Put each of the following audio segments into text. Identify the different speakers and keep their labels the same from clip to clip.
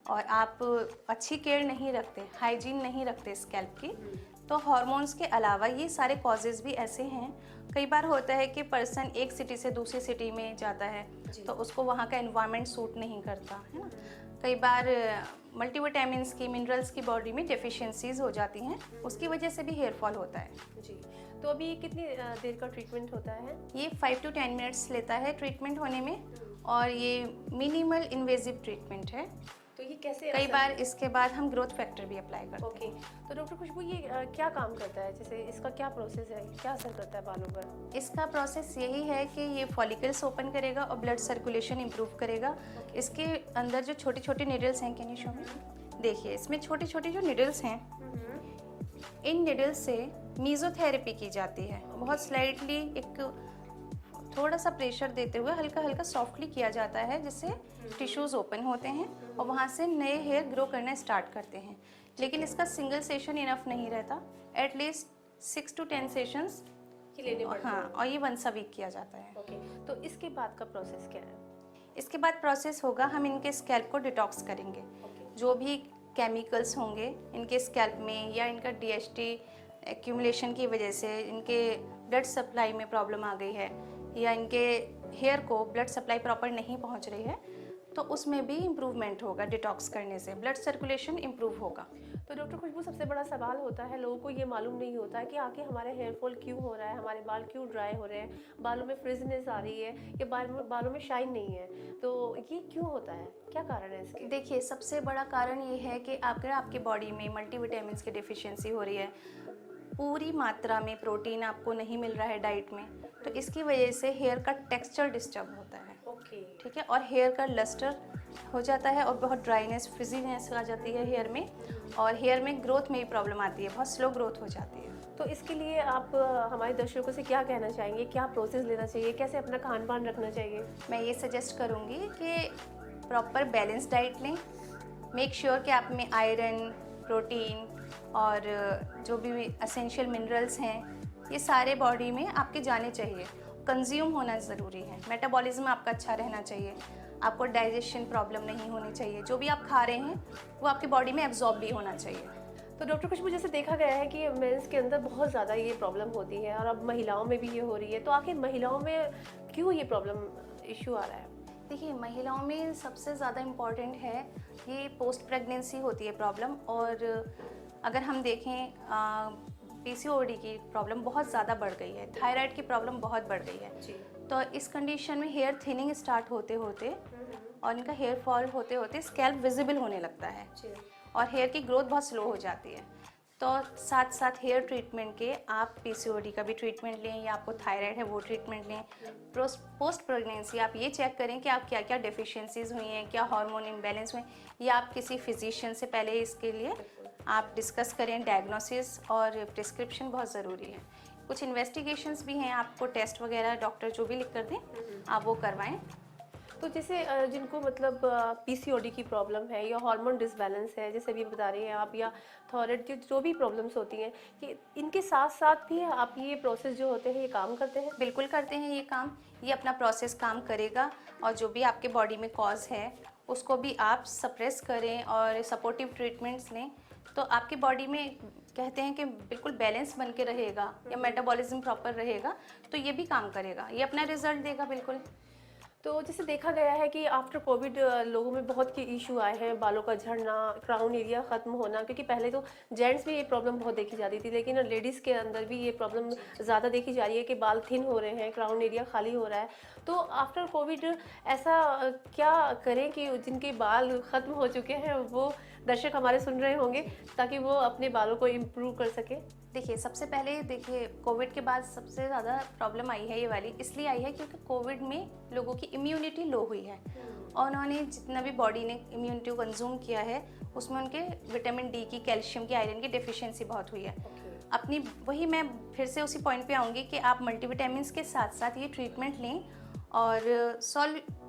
Speaker 1: और आप अच्छी केयर नहीं रखते, हाइजीन नहीं रखते स्कैल्प की, तो हार्मोन्स के अलावा ये सारे कॉजेज़ भी ऐसे हैं। कई बार होता है कि पर्सन एक सिटी से दूसरी सिटी में जाता है तो उसको वहाँ का एनवायरनमेंट सूट नहीं करता है ना। कई बार मल्टीविटामिन्स की, मिनरल्स की बॉडी में डेफिशिएंसीज हो जाती हैं, उसकी वजह से भी हेयर फॉल होता है।
Speaker 2: जी, तो अभी कितनी देर का ट्रीटमेंट होता है?
Speaker 1: ये 5 to 10 मिनट्स लेता है ट्रीटमेंट होने में, और ये मिनिमल इन्वेजिव ट्रीटमेंट है।
Speaker 2: तो ये कैसे
Speaker 1: कई बार इसके बाद हम ग्रोथ फैक्टर भी अप्लाई करते हैं।
Speaker 2: ओके, तो डॉक्टर खुशबू ये क्या काम करता है, जैसे इसका क्या प्रोसेस है, क्या असर करता है बालों पर?
Speaker 1: इसका प्रोसेस यही है कि ये फॉलिकल्स ओपन करेगा और ब्लड सर्कुलेशन इम्प्रूव करेगा। इसके अंदर जो छोटे छोटे निडल्स हैं, कैन यू शो मी? देखिए इसमें छोटे छोटे जो निडल्स हैं, इन निडल्स से मीजोथेरेपी की जाती है। बहुत स्लाइटली एक थोड़ा सा प्रेशर देते हुए हल्का हल्का सॉफ्टली किया जाता है, जिससे टिश्यूज ओपन होते हैं और वहाँ से नए हेयर ग्रो करना स्टार्ट करते हैं। लेकिन इसका सिंगल सेशन इनफ नहीं रहता, एटलीस्ट 6 to 10 सेशंस
Speaker 2: लेने पड़ते हैं।
Speaker 1: हाँ, और ये वंस अ वीक किया जाता है।
Speaker 2: ओके, तो इसके बाद का प्रोसेस क्या है?
Speaker 1: इसके बाद प्रोसेस होगा, हम इनके स्कैल्प को डिटॉक्स करेंगे। जो भी केमिकल्स होंगे इनके स्कैल्प में या इनका डीएचटी एक्यूमुलेशन की वजह से इनके ब्लड सप्लाई में प्रॉब्लम आ गई है, या इनके हेयर को ब्लड सप्लाई प्रॉपर नहीं पहुंच रही है, तो उसमें भी इम्प्रूवमेंट होगा। डिटॉक्स करने से ब्लड सर्कुलेशन इम्प्रूव होगा।
Speaker 2: तो डॉक्टर खुशबू, सबसे बड़ा सवाल होता है, लोगों को ये मालूम नहीं होता है कि आखिर हमारे हेयर फॉल क्यों हो रहा है, हमारे बाल क्यों ड्राई हो रहे हैं, बालों में फ्रिजनेस आ रही है या बालों में शाइन नहीं है, तो ये क्यों होता है, क्या कारण है इसके?
Speaker 1: देखिए सबसे बड़ा कारण ये है कि अगर आपकी बॉडी में मल्टीविटामिन्स की डिफिशियंसी हो रही है, पूरी मात्रा में प्रोटीन आपको नहीं मिल रहा है डाइट में, तो इसकी वजह से हेयर का टेक्सचर डिस्टर्ब होता है।
Speaker 2: ओके,
Speaker 1: ठीक है, और हेयर का लस्टर हो जाता है और बहुत ड्राइनेस, फ्रिजीनेस आ जाती है हेयर में, और हेयर में ग्रोथ में भी प्रॉब्लम आती है, बहुत स्लो ग्रोथ हो जाती है।
Speaker 2: तो इसके लिए आप हमारे दर्शकों से क्या कहना चाहेंगे, क्या प्रोसेस लेना चाहिए, कैसे अपना खान पान रखना चाहिए?
Speaker 1: मैं ये सजेस्ट करूँगी कि प्रॉपर बैलेंस डाइट लें। मेक श्योर कि आप में आयरन, प्रोटीन और जो भी एसेंशियल मिनरल्स हैं, ये सारे बॉडी में आपके जाने चाहिए, कंज्यूम होना ज़रूरी है। मेटाबॉलिज्म आपका अच्छा रहना चाहिए, आपको डाइजेशन प्रॉब्लम नहीं होनी चाहिए, जो भी आप खा रहे हैं वो आपकी बॉडी में एब्जॉर्ब भी होना चाहिए।
Speaker 2: तो डॉक्टर खुशबू, जैसे देखा गया है कि मेंस के अंदर बहुत ज़्यादा ये प्रॉब्लम होती है और अब महिलाओं में भी ये हो रही है, तो आखिर महिलाओं में क्यों ये प्रॉब्लम इशू आ रहा है?
Speaker 1: देखिए महिलाओं में सबसे ज़्यादा इम्पॉर्टेंट है, ये पोस्ट प्रेगनेंसी होती है प्रॉब्लम। और अगर हम देखें पीसीओडी की प्रॉब्लम बहुत ज़्यादा बढ़ गई है, थायराइड की प्रॉब्लम बहुत बढ़ गई है
Speaker 2: जी।
Speaker 1: तो इस कंडीशन में हेयर थिनिंग स्टार्ट होते होते और इनका हेयर फॉल होते होते स्कैल्प विजिबल होने लगता है और हेयर की ग्रोथ बहुत स्लो हो जाती है। तो साथ साथ हेयर ट्रीटमेंट के आप पीसीओडी का भी ट्रीटमेंट लें, या आपको थायराइड है वो ट्रीटमेंट लें। पोस्ट प्रेगनेंसी आप ये चेक करें कि आप क्या क्या डेफिशिएंसीज हुई हैं, क्या हार्मोन इम्बैलेंस हुए, या आप किसी फिजिशियन से पहले इसके लिए आप डिस्कस करें। डायग्नोसिस और प्रिस्क्रिप्शन बहुत ज़रूरी है। कुछ इन्वेस्टिगेशंस भी हैं, आपको टेस्ट वगैरह डॉक्टर जो भी लिख कर दें आप वो करवाएं।
Speaker 2: तो जैसे जिनको मतलब पीसीओडी की प्रॉब्लम है या हार्मोन डिसबैलेंस है, जैसे अभी बता रही हैं आप, या थायराइड की जो भी प्रॉब्लम्स होती हैं, कि इनके साथ साथ भी आप ये प्रोसेस जो होते हैं ये काम करते हैं?
Speaker 1: बिल्कुल करते हैं ये काम, ये अपना प्रोसेस काम करेगा। और जो भी आपके बॉडी में कॉज है उसको भी आप सप्रेस करें और सपोर्टिव ट्रीटमेंट्स लें, तो आपकी बॉडी में कहते हैं कि बिल्कुल बैलेंस बन के रहेगा या मेटाबॉलिज्म प्रॉपर रहेगा, तो ये भी काम करेगा, ये अपना रिजल्ट देगा बिल्कुल।
Speaker 2: तो जैसे देखा गया है कि आफ्टर कोविड लोगों में बहुत के इशू आए हैं, बालों का झड़ना, क्राउन एरिया ख़त्म होना, क्योंकि पहले तो जेंट्स में ये प्रॉब्लम बहुत देखी जाती थी, लेकिन लेडीज़ के अंदर भी ये प्रॉब्लम ज़्यादा देखी जा रही है कि बाल थिन हो रहे हैं, क्राउन एरिया खाली हो रहा है। तो आफ्टर कोविड ऐसा क्या करें कि जिनके बाल ख़त्म हो चुके हैं वो दर्शक हमारे सुन रहे होंगे, ताकि वो अपने बालों को इम्प्रूव कर सके?
Speaker 1: देखिए सबसे पहले देखिए कोविड के बाद सबसे ज़्यादा प्रॉब्लम आई है ये वाली, इसलिए आई है क्योंकि कोविड में लोगों की इम्यूनिटी लो हुई है और उन्होंने जितना भी बॉडी ने इम्यूनिटी को कंज्यूम किया है उसमें उनके विटामिन डी की, कैल्शियम की, आयरन की डेफिशिएंसी बहुत हुई है। अपनी वही मैं फिर से उसी पॉइंट पे आऊँगी कि आप मल्टीविटामिन्स के साथ साथ ये ट्रीटमेंट लें और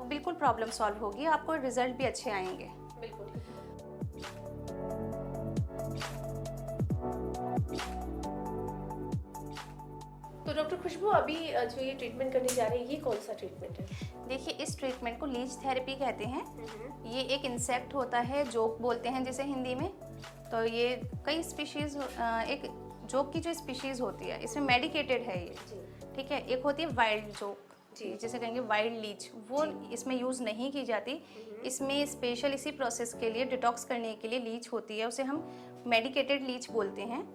Speaker 1: बिल्कुल प्रॉब्लम सॉल्व होगी, आपको रिजल्ट भी अच्छे आएंगे।
Speaker 2: बिल्कुल। तो डॉक्टर खुशबू अभी जो ये ट्रीटमेंट करने जा रहे हैं, ये कौन सा ट्रीटमेंट है?
Speaker 1: देखिए, इस ट्रीटमेंट को लीच थेरेपी कहते हैं। ये एक इंसेक्ट होता है, जोक बोलते हैं जिसे हिंदी में। तो ये कई स्पीशीज़, एक जोक की जो स्पीशीज़ होती है इसमें मेडिकेटेड है ये, ठीक है। एक होती है वाइल्ड जोक, जिसे कहेंगे वाइल्ड लीच, वो इसमें यूज़ नहीं की जाती। इसमें स्पेशल इसी प्रोसेस के लिए, डिटॉक्स करने के लिए लीच होती है, उसे हम मेडिकेटेड लीच बोलते हैं।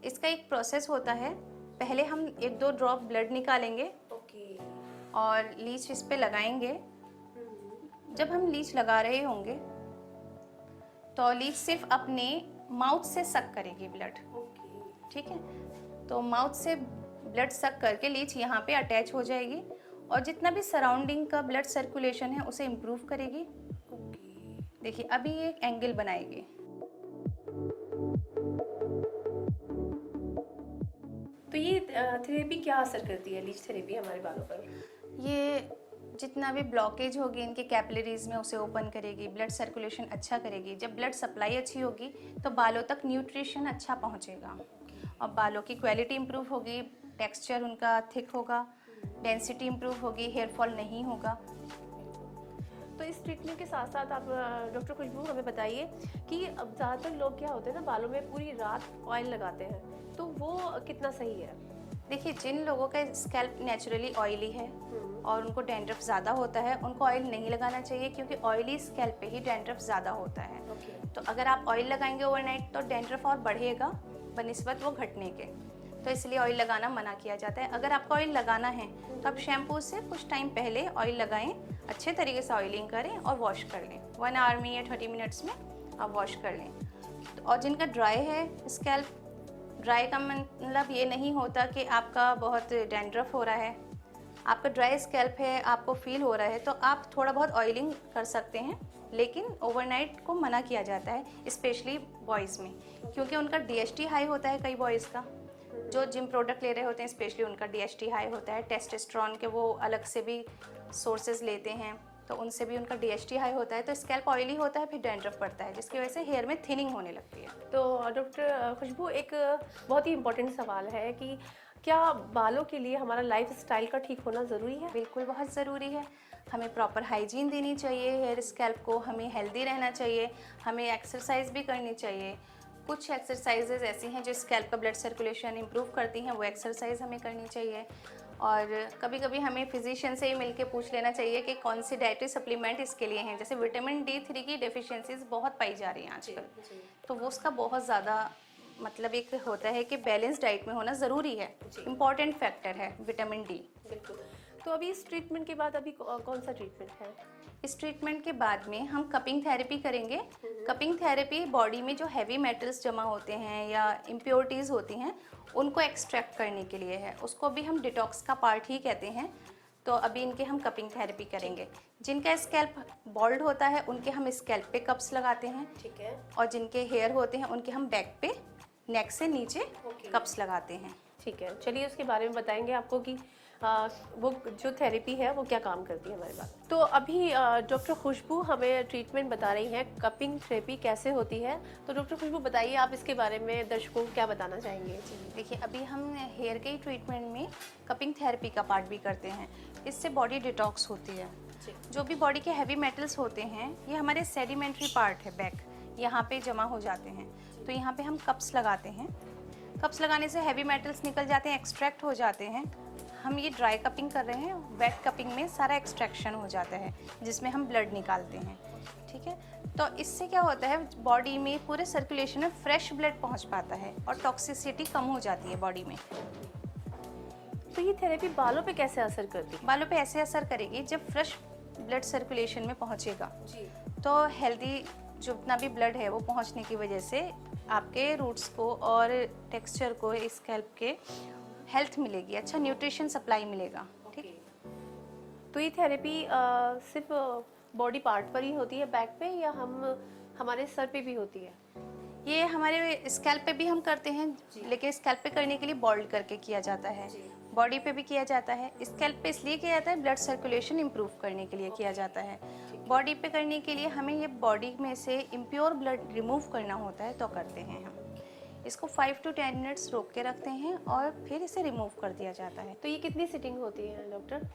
Speaker 1: इसका एक प्रोसेस होता है, पहले हम 1-2 ड्रॉप ब्लड निकालेंगे और लीच इस पे लगाएंगे। जब हम लीच लगा रहे होंगे तो लीच सिर्फ अपने माउथ से सक करेगी ब्लड, ठीक है। तो माउथ से ब्लड सक करके लीच यहाँ पे अटैच हो जाएगी और जितना भी सराउंडिंग का ब्लड सर्कुलेशन है उसे इम्प्रूव करेगी। देखिए, अभी ये एक एंगल बनाएगी।
Speaker 2: तो ये थेरेपी क्या असर करती है, लीच थेरेपी हमारे बालों पर?
Speaker 1: ये जितना भी ब्लॉकेज होगी इनके कैपिलरीज में उसे ओपन करेगी, ब्लड सर्कुलेशन अच्छा करेगी। जब ब्लड सप्लाई अच्छी होगी तो बालों तक न्यूट्रिशन अच्छा पहुंचेगा और बालों की क्वालिटी इंप्रूव होगी, टेक्सचर उनका थिक होगा, डेंसिटी इंप्रूव होगी, हेयर फॉल नहीं होगा।
Speaker 2: तो इस ट्रीटमेंट के साथ साथ आप डॉक्टर खुशबू हमें बताइए कि अब ज़्यादातर लोग क्या होते हैं ना, बालों में पूरी रात ऑयल लगाते हैं, तो वो कितना सही है?
Speaker 1: देखिए, जिन लोगों का स्कैल्प नेचुरली ऑयली है और उनको डैंड्रफ ज़्यादा होता है, उनको ऑयल नहीं लगाना चाहिए, क्योंकि ऑयली स्कैल्प पे ही डैंड्रफ ज़्यादा होता है। तो अगर आप ऑयल लगाएंगे ओवरनाइट तो डैंड्रफ और बढ़ेगा बनिस्बत वो घटने के, तो इसलिए ऑयल लगाना मना किया जाता है। अगर आपको ऑयल लगाना है तो आप शैम्पू से कुछ टाइम पहले ऑयल लगाएं, अच्छे तरीके से ऑयलिंग करें और वॉश कर लें। 1 आवर में या 30 मिनट्स में आप वॉश कर लें। और जिनका ड्राई है स्कैल्प, ड्राई का मतलब ये नहीं होता कि आपका बहुत डैंड्रफ हो रहा है, आपका ड्राई स्कैल्प है, आपको फील हो रहा है, तो आप थोड़ा बहुत ऑयलिंग कर सकते हैं, लेकिन ओवरनाइट को मना किया जाता है, स्पेशली बॉयज़ में, क्योंकि उनका DHT हाई होता है। कई बॉयज़ का जो जिम प्रोडक्ट ले रहे होते हैं स्पेशली उनका DHT हाई होता है। टेस्टोस्टेरोन के वो अलग से भी सोर्सेज लेते हैं, तो उनसे भी उनका DHT हाई होता है। तो स्कैल्प ऑयली होता है, फिर डैंड्रफ पड़ता है, जिसकी वजह से हेयर में थिनिंग होने लगती है।
Speaker 2: तो डॉक्टर खुशबू, एक बहुत ही इम्पोर्टेंट सवाल है कि क्या बालों के लिए हमारा लाइफ स्टाइल का ठीक होना ज़रूरी है?
Speaker 1: बिल्कुल, बहुत ज़रूरी है। हमें प्रॉपर हाइजीन देनी चाहिए हेयर स्कैल्प को, हमें हेल्दी रहना चाहिए, हमें एक्सरसाइज भी करनी चाहिए। कुछ एक्सरसाइजेज ऐसी हैं जो स्कैल्प का ब्लड सर्कुलेशन इंप्रूव करती हैं, वो एक्सरसाइज हमें करनी चाहिए। और कभी कभी हमें फिजिशियन से ही मिलके पूछ लेना चाहिए कि कौन सी डाइटरी सप्लीमेंट इसके लिए हैं। जैसे विटामिन D3 की डेफिशिएंसीज बहुत पाई जा रही हैं आजकल, तो वो उसका बहुत ज़्यादा मतलब एक होता है कि बैलेंस डाइट में होना ज़रूरी है, इम्पॉर्टेंट फैक्टर है विटामिन D।
Speaker 2: बिल्कुल। तो अभी इस ट्रीटमेंट के बाद अभी कौन सा ट्रीटमेंट है?
Speaker 1: इस ट्रीटमेंट के बाद में हम कपिंग थेरेपी करेंगे। कपिंग थेरेपी बॉडी में जो हैवी मेटल्स जमा होते हैं या इम्प्योरिटीज़ होती हैं उनको एक्सट्रैक्ट करने के लिए है, उसको भी हम डिटॉक्स का पार्ट ही कहते हैं। तो अभी इनके हम कपिंग थेरेपी करेंगे। जिनका स्कैल्प बॉल्ड होता है उनके हम स्कैल्प पे कप्स लगाते हैं,
Speaker 2: ठीक है।
Speaker 1: और जिनके हेयर होते हैं उनके हम बैक पे, नेक से नीचे कप्स लगाते हैं।
Speaker 2: ठीक है, चलिए उसके बारे में बताएंगे आपको कि वो जो थेरेपी है वो क्या काम करती है हमारे पास। तो अभी डॉक्टर खुशबू हमें ट्रीटमेंट बता रही हैं कपिंग थेरेपी कैसे होती है। तो डॉक्टर खुशबू बताइए, आप इसके बारे में दर्शकों को क्या बताना चाहेंगे?
Speaker 1: जी देखिए, अभी हम हेयर के ट्रीटमेंट में कपिंग थेरेपी का पार्ट भी करते हैं। इससे बॉडी डिटॉक्स होती है। जो भी बॉडी के हैवी मेटल्स होते हैं ये हमारे सेडिमेंट्री पार्ट है, बैक, यहाँ पे जमा हो जाते हैं। तो यहाँ पे हम कप्स लगाते हैं। कप्स लगाने से हैवी मेटल्स निकल जाते हैं, एक्सट्रैक्ट हो जाते हैं। हम ये ड्राई कपिंग कर रहे हैं, वेट कपिंग में सारा एक्सट्रैक्शन हो जाता है जिसमें हम ब्लड निकालते हैं, ठीक है। तो इससे क्या होता है, बॉडी में पूरे सर्कुलेशन में फ्रेश ब्लड पहुंच पाता है और टॉक्सिसिटी कम हो जाती है बॉडी में।
Speaker 2: तो ये थेरेपी बालों पे कैसे असर करती है?
Speaker 1: बालों पे ऐसे असर करेगी जब फ्रेश ब्लड सर्कुलेशन में पहुंचेगा
Speaker 2: जी।
Speaker 1: तो हेल्दी जितना भी ब्लड है वो पहुंचने की वजह से आपके रूट्स को और टेक्सचर को, स्कैल्प के हेल्थ मिलेगी, अच्छा न्यूट्रिशन सप्लाई मिलेगा, ठीक।
Speaker 2: तो ये थेरेपी सिर्फ बॉडी पार्ट पर ही होती है, बैक पे, या हमारे सर पे भी होती है?
Speaker 1: ये हमारे स्कैल्प पे भी हम करते हैं, लेकिन स्कैल्प पे करने के लिए बॉल्ड करके किया जाता है। बॉडी पे भी किया जाता है। स्कैल्प पे इसलिए किया जाता है, ब्लड सर्कुलेशन इंप्रूव करने के लिए किया जाता है। बॉडी पे करने के लिए हमें ये बॉडी में से इम्प्योर ब्लड रिमूव करना होता है, तो करते हैं हम। इसको 5 to 10 मिनट्स रोक के रखते हैं और फिर इसे रिमूव कर दिया जाता है।
Speaker 2: तो ये कितनी सिटिंग होती है डॉक्टर?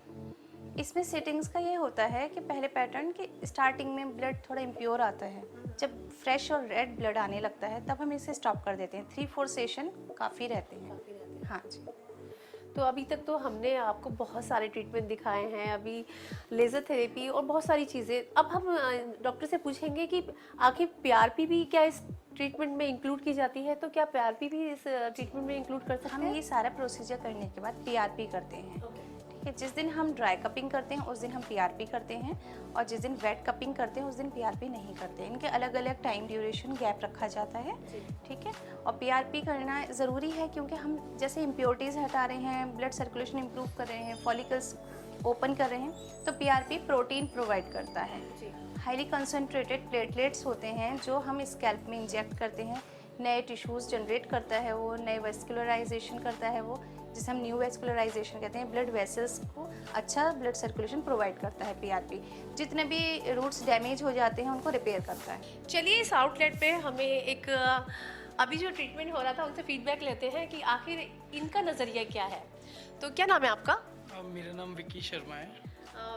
Speaker 1: इसमें सेटिंग्स का ये होता है कि पहले पैटर्न की स्टार्टिंग में ब्लड थोड़ा इम्प्योर आता है, जब फ्रेश और रेड ब्लड आने लगता है तब हम इसे स्टॉप कर देते हैं। 3-4 सेशन काफ़ी रहते हैं। हाँ जी।
Speaker 2: तो अभी तक तो हमने आपको बहुत सारे ट्रीटमेंट दिखाए हैं, अभी लेज़र थेरेपी और बहुत सारी चीज़ें। अब हम डॉक्टर से पूछेंगे कि आखिर पीआरपी भी क्या इस ट्रीटमेंट में इंक्लूड की जाती है? तो क्या पीआरपी भी इस ट्रीटमेंट में इंक्लूड कर सकते
Speaker 1: हम
Speaker 2: हैं?
Speaker 1: ये सारा प्रोसीजर करने के बाद पीआरपी करते हैं। ठीक है, जिस दिन हम ड्राई कपिंग करते हैं उस दिन हम पीआरपी करते हैं, और जिस दिन वेट कपिंग करते हैं उस दिन पीआरपी नहीं करते। इनके अलग अलग टाइम ड्यूरेशन गैप रखा जाता है। ठीक है, और पीआरपी करना ज़रूरी है क्योंकि हम जैसे इम्प्योरिटीज़ हटा रहे हैं, ब्लड सर्कुलेशन इम्प्रूव कर रहे हैं, फॉलिकल्स ओपन कर रहे हैं, तो पीआरपी प्रोटीन प्रोवाइड करता है। हाईली कंसनट्रेटेड प्लेटलेट्स होते हैं जो हम स्कैल्प में इंजेक्ट करते हैं, नए टिश्यूज़ जनरेट करता है वो, नए वेस्कुलराइजेशन करता है वो, जिसे हम न्यू वेस्कुलराइजेशन कहते हैं। ब्लड वेसल्स को अच्छा ब्लड सर्कुलेशन प्रोवाइड करता है पीआरपी। जितने भी रूट्स डैमेज हो जाते हैं उनको रिपेयर करता है।
Speaker 2: चलिए इस आउटलेट पे हमें एक अभी जो ट्रीटमेंट हो रहा था उनसे फीडबैक लेते हैं कि आखिर इनका नज़रिया क्या है। तो क्या नाम है आपका?
Speaker 3: मेरा नाम विकी शर्मा है।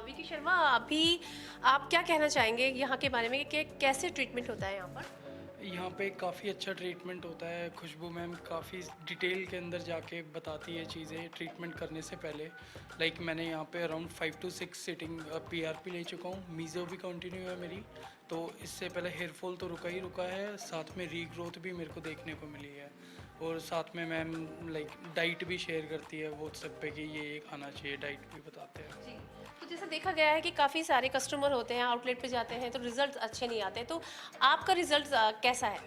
Speaker 2: विकी शर्मा, अभी आप क्या कहना चाहेंगे यहाँ के बारे में कि कैसे ट्रीटमेंट होता है यहाँ पर?
Speaker 3: यहाँ पे काफ़ी अच्छा ट्रीटमेंट होता है। खुशबू मैम काफ़ी डिटेल के अंदर जाके बताती है चीज़ें ट्रीटमेंट करने से पहले। मैंने यहाँ पे अराउंड 5 to 6 सिटिंग पीआरपी ले चुका हूँ। मीज़ो भी कंटिन्यू है मेरी, तो इससे पहले हेयर फॉल तो रुका ही रुका है, साथ में रीग्रोथ भी मेरे को देखने को मिली है। और साथ में मैम डाइट भी शेयर करती है व्हाट्सएप पे कि ये खाना चाहिए, डाइट भी बताते हैं।
Speaker 2: जी, तो जैसा देखा गया है कि काफ़ी सारे कस्टमर होते हैं, आउटलेट पे जाते हैं तो रिजल्ट अच्छे नहीं आते, तो आपका रिजल्ट कैसा है?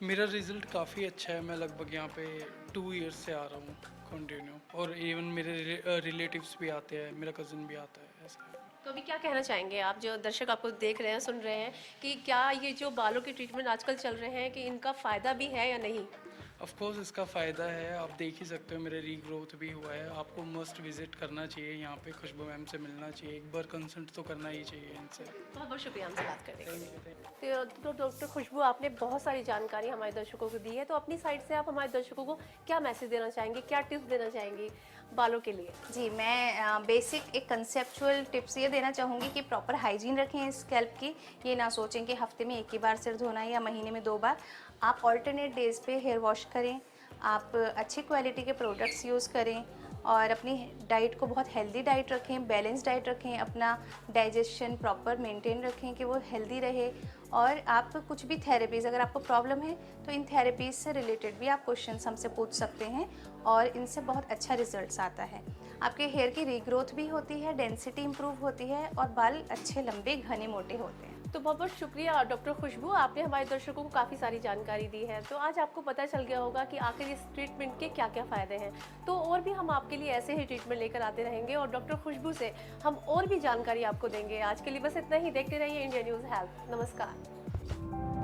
Speaker 3: मेरा रिज़ल्ट काफ़ी अच्छा है। मैं लगभग यहाँ पे 2 ईयर्स से आ रहा हूँ कंटिन्यू, और इवन मेरे रिलेटिव्स भी आते हैं, मेरा कज़न भी आता है, ऐसा है।
Speaker 2: तो अभी क्या कहना चाहेंगे आप, जो दर्शक आपको देख रहे हैं, सुन रहे हैं, कि क्या ये जो बालों के ट्रीटमेंट आजकल चल रहे हैं कि इनका फ़ायदा भी है या नहीं?
Speaker 3: ऑफ कोर्स इसका फ़ायदा है, आप देख ही सकते हो मेरे रीग्रोथ भी हुआ है। आपको मस्ट विजिट करना चाहिए यहाँ पे, खुशबू मैम से मिलना चाहिए, एक बार कंसल्ट तो करना ही चाहिए इनसे।
Speaker 2: बहुत बहुत शुक्रिया हमसे बात करने के लिए। तो डॉक्टर खुशबू, आपने बहुत सारी जानकारी हमारे दर्शकों को दी है, तो अपनी साइड से आप हमारे दर्शकों को क्या मैसेज देना चाहेंगे, क्या टिप्स देना चाहेंगी बालों के लिए?
Speaker 1: जी, मैं बेसिक एक कंसेप्चुअल टिप्स ये देना चाहूँगी कि प्रॉपर हाइजीन रखें स्कैल्प की। ये ना सोचें कि हफ्ते में 1 ही बार सिर धोना है या महीने में 2 बार। आप ऑल्टरनेट डेज़ पे हेयर वॉश करें, आप अच्छी क्वालिटी के प्रोडक्ट्स यूज़ करें, और अपनी डाइट को बहुत हेल्दी डाइट रखें, बैलेंस डाइट रखें, अपना डाइजेशन प्रॉपर मेंटेन रखें कि वो हेल्दी रहे। और आप कुछ भी थेरेपीज़, अगर आपको प्रॉब्लम है तो इन थेरेपीज़ से रिलेटेड भी आप क्वेश्चंस हमसे पूछ सकते हैं, और इनसे बहुत अच्छा रिजल्ट्स आता है। आपके हेयर की रीग्रोथ भी होती है, डेंसिटी इंप्रूव होती है, और बाल अच्छे लंबे घने मोटे होते हैं।
Speaker 2: तो बहुत बहुत शुक्रिया डॉक्टर खुशबू, आपने हमारे दर्शकों को काफ़ी सारी जानकारी दी है। तो आज आपको पता चल गया होगा कि आखिर इस ट्रीटमेंट के क्या क्या फ़ायदे हैं। तो और भी हम आपके लिए ऐसे ही ट्रीटमेंट लेकर आते रहेंगे, और डॉक्टर खुशबू से हम और भी जानकारी आपको देंगे। आज के लिए बस इतना ही। देखते रहिए इंडिया न्यूज़ हेल्थ। नमस्कार।